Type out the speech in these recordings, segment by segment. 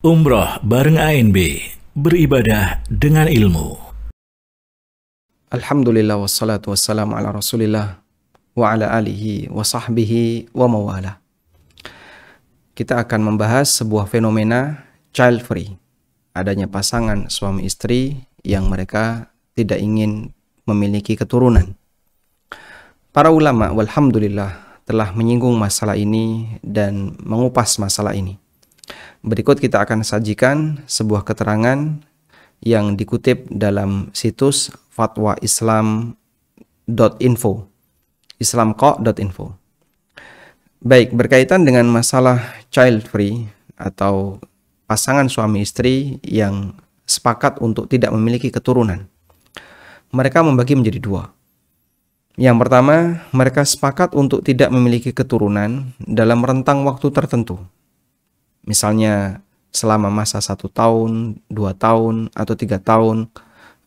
Umroh bareng ANB, beribadah dengan ilmu. Alhamdulillah wassalatu wassalamu ala rasulillah wa ala alihi wa sahbihi wa mawala. Kita akan membahas sebuah fenomena child free. Adanya pasangan suami istri yang mereka tidak ingin memiliki keturunan. Para ulama walhamdulillah telah menyinggung masalah ini dan mengupas masalah ini. Berikut kita akan sajikan sebuah keterangan yang dikutip dalam situs fatwaislam.info, islamqa.info. Baik, berkaitan dengan masalah child free atau pasangan suami istri yang sepakat untuk tidak memiliki keturunan. Mereka membagi menjadi dua. Yang pertama, mereka sepakat untuk tidak memiliki keturunan dalam rentang waktu tertentu. Misalnya selama masa 1 tahun, 2 tahun, atau 3 tahun,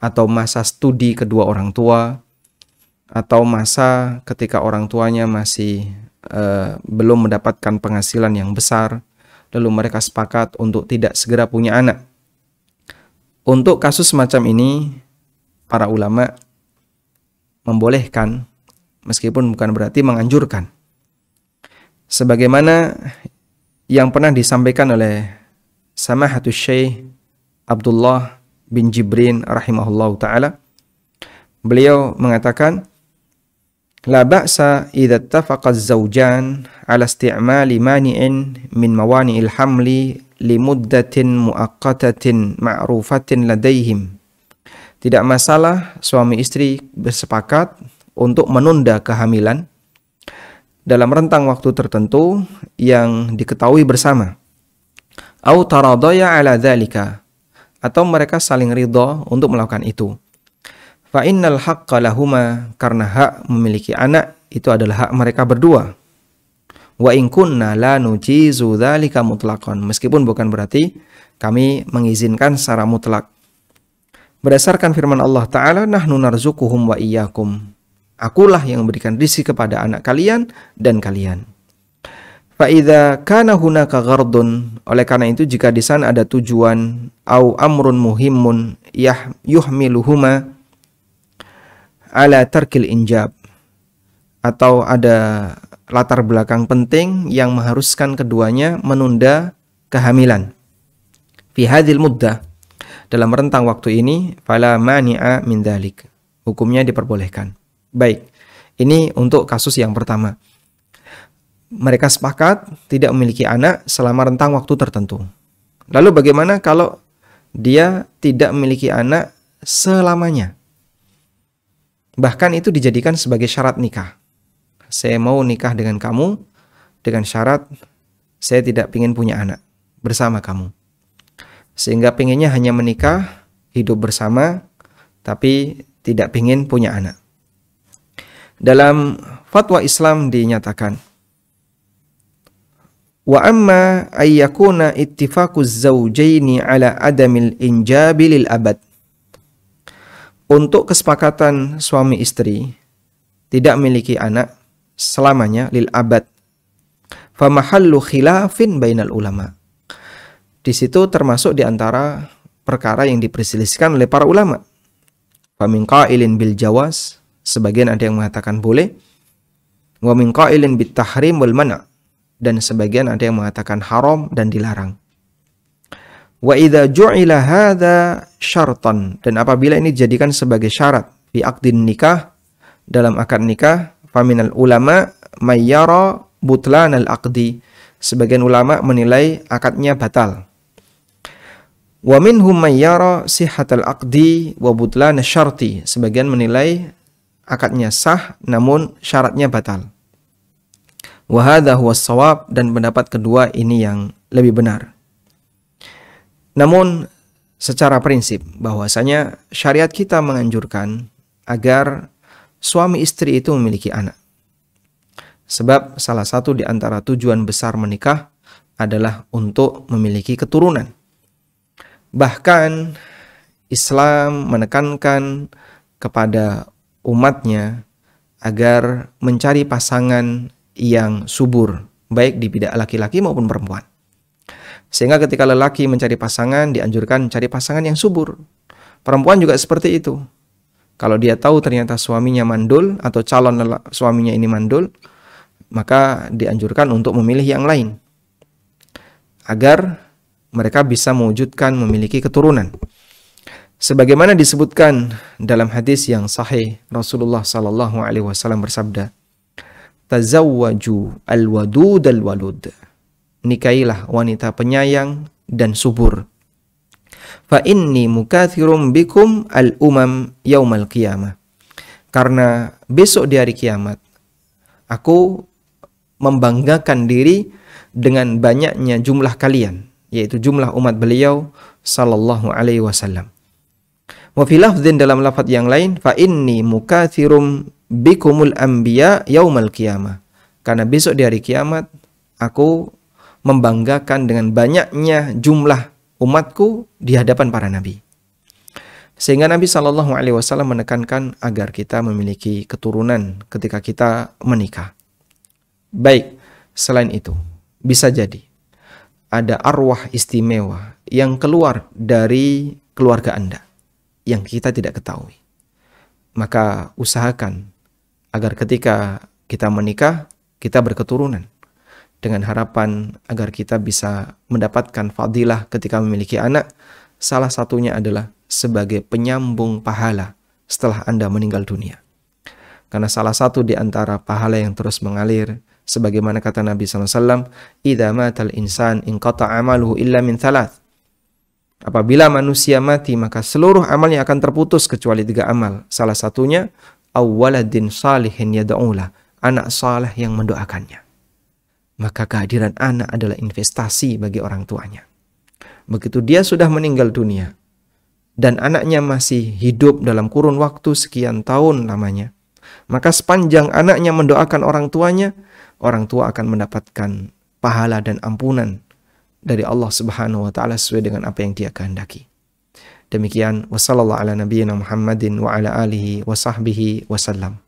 atau masa studi kedua orang tua, atau masa ketika orang tuanya masih belum mendapatkan penghasilan yang besar, lalu mereka sepakat untuk tidak segera punya anak. Untuk kasus semacam ini, para ulama membolehkan, meskipun bukan berarti menganjurkan. Sebagaimana yang pernah disampaikan oleh Samahatus Syekh Abdullah bin Jibrin rahimahullahu ta'ala. Beliau mengatakan, La ba'sa idza ittafaqa az-zawjan ala isti'mali mani'in min mawani'il hamli li muddatin muaqqatatin ma'rufatin ladaihim. Tidak masalah suami istri bersepakat untuk menunda kehamilan dalam rentang waktu tertentu yang diketahui bersama. Au taradaya ala dzalika, atau mereka saling ridha untuk melakukan itu. Fa innal haqqa lahuma, karena hak memiliki anak itu adalah hak mereka berdua. Wa in kunna la nujizu dzalika mutlaqan, meskipun bukan berarti kami mengizinkan secara mutlak. Berdasarkan firman Allah Ta'ala, nahnu narzuquhum wa iyyakum. Akulah yang memberikan rizki kepada anak kalian dan kalian. Fa idza kana hunaka ghardun, oleh karena itu jika di sana ada tujuan au amrun muhimmun yuhmiluhuma ala tarkil injab, atau ada latar belakang penting yang mengharuskan keduanya menunda kehamilan. Fi hadhil muddah, dalam rentang waktu ini, fala mani'a min dzalik, hukumnya diperbolehkan. Baik, ini untuk kasus yang pertama. Mereka sepakat tidak memiliki anak selama rentang waktu tertentu. Lalu bagaimana kalau dia tidak memiliki anak selamanya? Bahkan itu dijadikan sebagai syarat nikah. Saya mau nikah dengan kamu dengan syarat saya tidak ingin punya anak bersama kamu. Sehingga pengennya hanya menikah, hidup bersama, tapi tidak ingin punya anak. Dalam fatwa Islam dinyatakan, wa amma ayyakuna ittifaquz zawjaini ala adamil injabi lil abad. Untuk kesepakatan suami istri tidak memiliki anak selamanya lil abad, fa mahallu khilafin bainal ulama. Di situ termasuk di antara perkara yang diperselisihkan oleh para ulama. Fa min qailin bil jawaz, sebagian ada yang mengatakan boleh, wa min qailin bit tahrim wal mana', dan sebagian ada yang mengatakan haram dan dilarang. Wa idza ju'ila hadza syartan, dan apabila ini dijadikan sebagai syarat fi aqdin nikah, dalam akad nikah, faminal ulama may yara butlan al aqdi, sebagian ulama menilai akadnya batal. Wa minhum may yara sihhatal aqdi wa butlan syarti, sebagian menilai akadnya sah namun syaratnya batal. Wa hadza huwas shawab, dan pendapat kedua ini yang lebih benar. Namun secara prinsip bahwasanya syariat kita menganjurkan agar suami istri itu memiliki anak. Sebab salah satu di antara tujuan besar menikah adalah untuk memiliki keturunan. Bahkan Islam menekankan kepada umatnya agar mencari pasangan yang subur, baik di bidang laki-laki maupun perempuan. Sehingga ketika lelaki mencari pasangan, dianjurkan cari pasangan yang subur. Perempuan juga seperti itu. Kalau dia tahu ternyata suaminya mandul atau calon suaminya ini mandul, maka dianjurkan untuk memilih yang lain agar mereka bisa mewujudkan memiliki keturunan. Sebagaimana disebutkan dalam hadis yang sahih, Rasulullah sallallahu alaihi wasallam bersabda, "Tazawwaju al-wadud al-walud." Nikailah wanita penyayang dan subur. Fa inni mukathirum bikum al-umam yaumal qiyamah. Karena besok di hari kiamat aku membanggakan diri dengan banyaknya jumlah kalian, yaitu jumlah umat beliau sallallahu alaihi wasallam. Wa fi lafdhin, dalam lafaz yang lain, fa inni mukathirum bikumul anbiya yaumal qiyamah. Karena besok di hari kiamat aku membanggakan dengan banyaknya jumlah umatku di hadapan para nabi. Sehingga Nabi sallallahu alaihi wasallam menekankan agar kita memiliki keturunan ketika kita menikah. Baik, selain itu, bisa jadi ada arwah istimewa yang keluar dari keluarga Anda yang kita tidak ketahui. Maka usahakan agar ketika kita menikah, kita berketurunan, dengan harapan agar kita bisa mendapatkan fadilah ketika memiliki anak. Salah satunya adalah sebagai penyambung pahala setelah Anda meninggal dunia. Karena salah satu di antara pahala yang terus mengalir, sebagaimana kata Nabi SAW, "Idza matal insan inqata'a amaluhu illa min thalath." Apabila manusia mati, maka seluruh amalnya akan terputus kecuali 3 amal. Salah satunya, awwaladin salihin yad'ulah, anak saleh yang mendoakannya. Maka kehadiran anak adalah investasi bagi orang tuanya. Begitu dia sudah meninggal dunia dan anaknya masih hidup dalam kurun waktu sekian tahun lamanya, maka sepanjang anaknya mendoakan orang tua akan mendapatkan pahala dan ampunan dari Allah Subhanahu wa taala sesuai dengan apa yang dia kehendaki. Demikian, wassallallahu ala nabiyyina Muhammadin wa ala alihi wa sahbihi wasallam.